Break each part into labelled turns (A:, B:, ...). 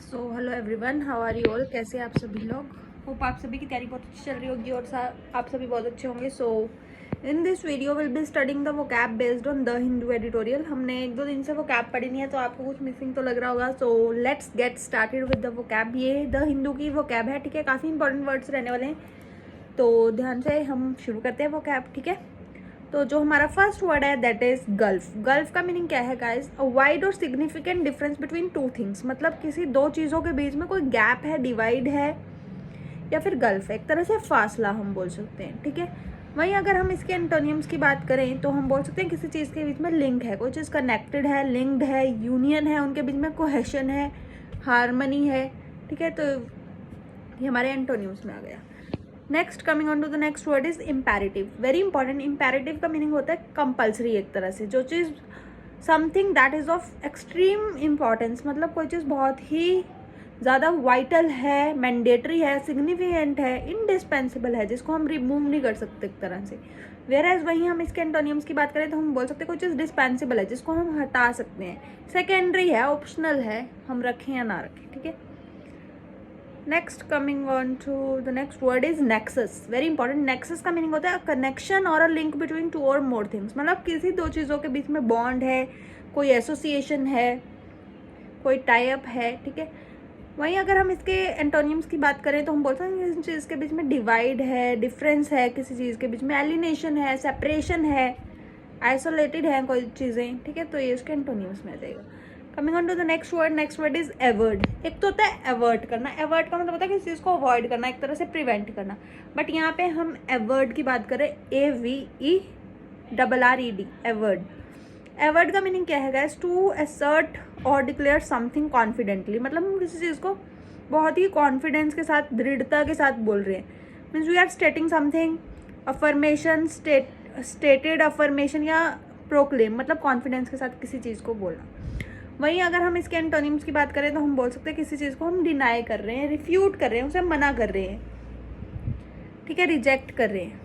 A: So hello everyone, how are you all. कैसे आप सभी लोग। होप आप सभी की तैयारी बहुत अच्छी चल रही होगी और आप सभी बहुत अच्छे होंगे। So in this video will be studying the vocab based on the Hindu editorial. हमने एक दो दिन से वोकैब पढ़ी नहीं है तो आपको कुछ मिसिंग तो लग रहा होगा। So let's get started with the vocab. ये द हिंदू की वोकैब है, ठीक है। काफ़ी इंपॉर्टेंट वर्ड्स रहने वाले हैं, तो ध्यान से हम शुरू करते हैं वोकैब, ठीक है। तो जो हमारा फर्स्ट वर्ड है दैट इज गल्फ। गल्फ का मीनिंग क्या है गाइस? अ वाइड और significant difference between two things. मतलब किसी दो चीज़ों के बीच में कोई गैप है, डिवाइड है, या फिर गल्फ है, एक तरह से फासला हम बोल सकते हैं, ठीक है। वहीं अगर हम इसके एंटोनियम्स की बात करें तो हम बोल सकते हैं किसी चीज़ के बीच में लिंक है, कोई चीज़ कनेक्टेड है, लिंक्ड है, यूनियन है, उनके बीच में कोहेशन है, हारमनी है, ठीक है। तो ये हमारे एंटोनियम्स में आ गया। Next, coming on to the next word is imperative. Very important. Imperative का मीनिंग होता है कंपल्सरी, एक तरह से जो चीज़ something that is of extreme importance, मतलब कोई चीज़ बहुत ही ज़्यादा वाइटल है, मैंडेटरी है, सिग्निफिकेंट है, इंडिस्पेंसिबल है, जिसको हम रिमूव नहीं कर सकते एक तरह से। वेयर एज वहीं हम इसके एंटोनियम्स की बात करें तो हम बोल सकते हैं कोई चीज़ डिस्पेंसिबल है, जिसको हम हटा सकते हैं, सेकेंडरी है, ऑप्शनल है, हम रखें या ना रखें, ठीक है। Next, coming on to the next word is nexus. Very important. Nexus का मीनिंग होता है कनेक्शन और अ लिंक बिटवीन टू और मोर थिंग्स। मतलब किसी दो चीज़ों के बीच में बॉन्ड है, कोई एसोसिएशन है, कोई टाई अप है, ठीक है। वहीं अगर हम इसके एंटोनियम्स की बात करें तो हम बोलते हैं किसी चीज़ के बीच में डिवाइड है, डिफरेंस है, किसी चीज़ के बीच में एलिनेशन है, सेपरेशन है, आइसोलेटेड है कोई चीज़ें, ठीक है। तो ये उसके एंटोनियम्स में आ जाएगा। Coming on to the next word is averred. एक तो होता है एवर्ट करना। एवर्ट का मतलब होता है किसी चीज़ को अवॉइड करना, एक तरह से प्रिवेंट करना। बट यहाँ पे हम एवर्ड की बात करें, AVERRED, एवर्ड। एवर्ड का मीनिंग क्या है गाइस? टू असर्ट और डिक्लेयर समथिंग कॉन्फिडेंटली। मतलब हम किसी चीज़ को बहुत ही कॉन्फिडेंस के साथ, दृढ़ता के साथ बोल रहे हैं। Means we are stating something, affirmation, stated affirmation या प्रोक्लेम, मतलब कॉन्फिडेंस के साथ किसी चीज़ को बोलना। वहीं अगर हम इसके एंटोनिम्स की बात करें तो हम बोल सकते हैं किसी चीज़ को हम डिनाई कर रहे हैं, रिफ्यूट कर रहे हैं, उसे मना कर रहे हैं, ठीक है, रिजेक्ट कर रहे हैं।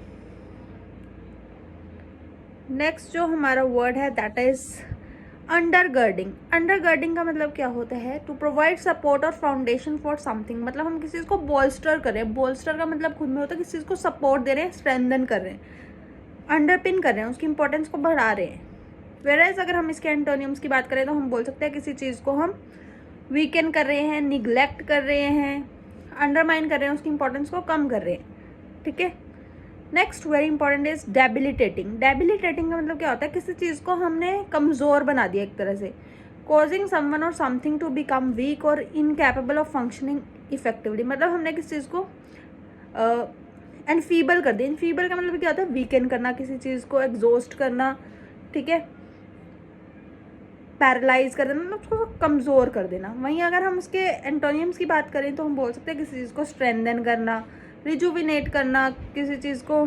A: नेक्स्ट जो हमारा वर्ड है दैट इज अंडरगर्डिंग। अंडरगर्डिंग का मतलब क्या होता है? टू प्रोवाइड सपोर्ट और फाउंडेशन फॉर समथिंग। मतलब हम किसी चीज़ को बोल्स्टर कर रहे हैं। बोल्स्टर का मतलब खुद में होता है किसी चीज़ को सपोर्ट दे रहे हैं, स्ट्रेंथन कर रहे हैं, अंडरपिन कर रहे हैं, उसकी इंपॉर्टेंस को बढ़ा रहे हैं। वेराइज अगर हम इसके एंटोनियम्स की बात करें तो हम बोल सकते हैं किसी चीज़ को हम वीकन कर रहे हैं, निगलेक्ट कर रहे हैं, अंडरमाइन कर रहे हैं, उसकी इंपॉर्टेंस को कम कर रहे हैं, ठीक है। Next very important is debilitating. Debilitating का मतलब क्या होता है? किसी चीज़ को हमने कमज़ोर बना दिया एक तरह से। कॉजिंग समवन और समथिंग टू बिकम वीक और इनकैपेबल ऑफ फंक्शनिंग इफेक्टिवली। मतलब हमने किसी चीज़ को एनफीबल कर दिया। इनफीबल का मतलब क्या होता है? वीकन करना, किसी चीज़ को एग्जॉस्ट करना, ठीक है, पैरालाइज कर देना, मतलब उसको कमज़ोर कर देना। वहीं अगर हम उसके एंटोनियम्स की बात करें तो हम बोल सकते हैं किसी चीज़ को स्ट्रेंथन करना, रिजुविनेट करना, किसी चीज़ को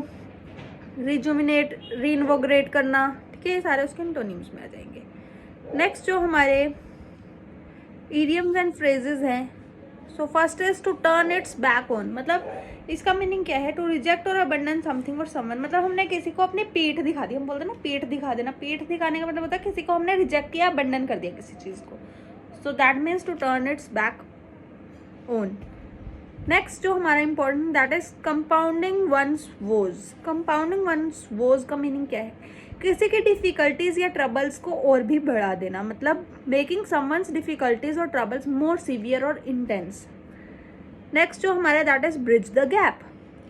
A: रिजुविनेट, रीइन्वोग्रेट करना, ठीक है। ये सारे उसके एंटोनियम्स में आ जाएंगे। नेक्स्ट जो हमारे इडियम्स एंड फ्रेजेस हैं, so first is to turn its back on. मतलब इसका मीनिंग क्या है? टू रिजेक्ट और अबंडन समथिंग और समवन। मतलब हमने किसी को अपनी पीठ दिखा दी। हम बोलते हैं ना पीठ दिखा देना। पीठ दिखाने का मतलब होता है किसी को हमने रिजेक्ट किया, अबंडन कर दिया किसी चीज़ को। So that means to turn its back on. Next जो हमारा important that is compounding one's woes. Compounding one's woes का मीनिंग क्या है? किसी की डिफिकल्टीज या ट्रबल्स को और भी बढ़ा देना। मतलब मेकिंग समवंस डिफिकल्टीज और ट्रबल्स मोर सीवियर और इंटेंस। नेक्स्ट जो हमारा that is bridge the gap.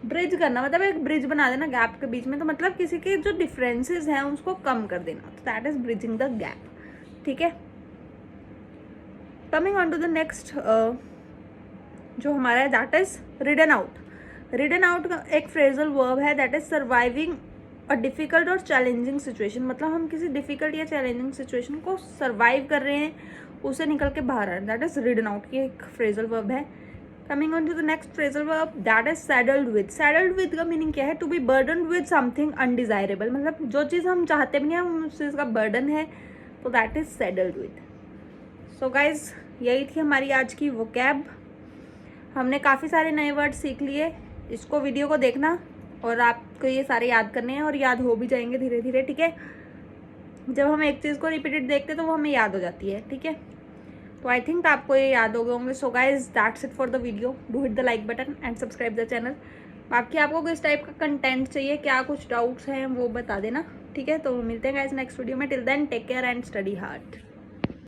A: Bridge करना मतलब एक ब्रिज बना देना गैप के बीच में। तो मतलब किसी के जो डिफरेंसेस हैं उसको कम कर देना। तो that is bridging the gap, ठीक है। Coming on to the next जो हमारा है that is ridden out. Ridden out का एक फ्रेजल वर्ब है that is surviving a difficult और चैलेंजिंग सिचुएशन। मतलब हम किसी डिफिकल्ट या चैलेंजिंग सिचुएशन को सर्वाइव कर रहे हैं, उसे निकल के बाहर आ रहे हैं, दैट इज रिडन आउट की एक फ्रेजल वर्ब है। Coming on to the next phrasal verb that is saddled with. Saddled with का मीनिंग क्या है? To be burden with something undesirable. मतलब जो चीज़ हम चाहते भी नहीं हैं उस चीज़ का बर्डन है, तो that is saddled with. So guys यही थी हमारी आज की वोकैब। हमने काफ़ी सारे नए वर्ड सीख लिए। इसको वीडियो को देखना और आपको ये सारे याद करने हैं और याद हो भी जाएंगे धीरे धीरे, ठीक है। जब हम एक चीज़ को रिपीटेड देखते हैं तो वो हमें याद हो जाती है, ठीक है। तो आई थिंक आपको ये याद हो गए होंगे. So guys that's it for the video. Do hit the like button and subscribe the channel. बाकी आपको किस टाइप का कंटेंट चाहिए, क्या कुछ डाउट्स हैं वो बता देना. ठीक है, तो मिलते हैं गाइज नेक्स्ट वीडियो में. Till then take care and study hard.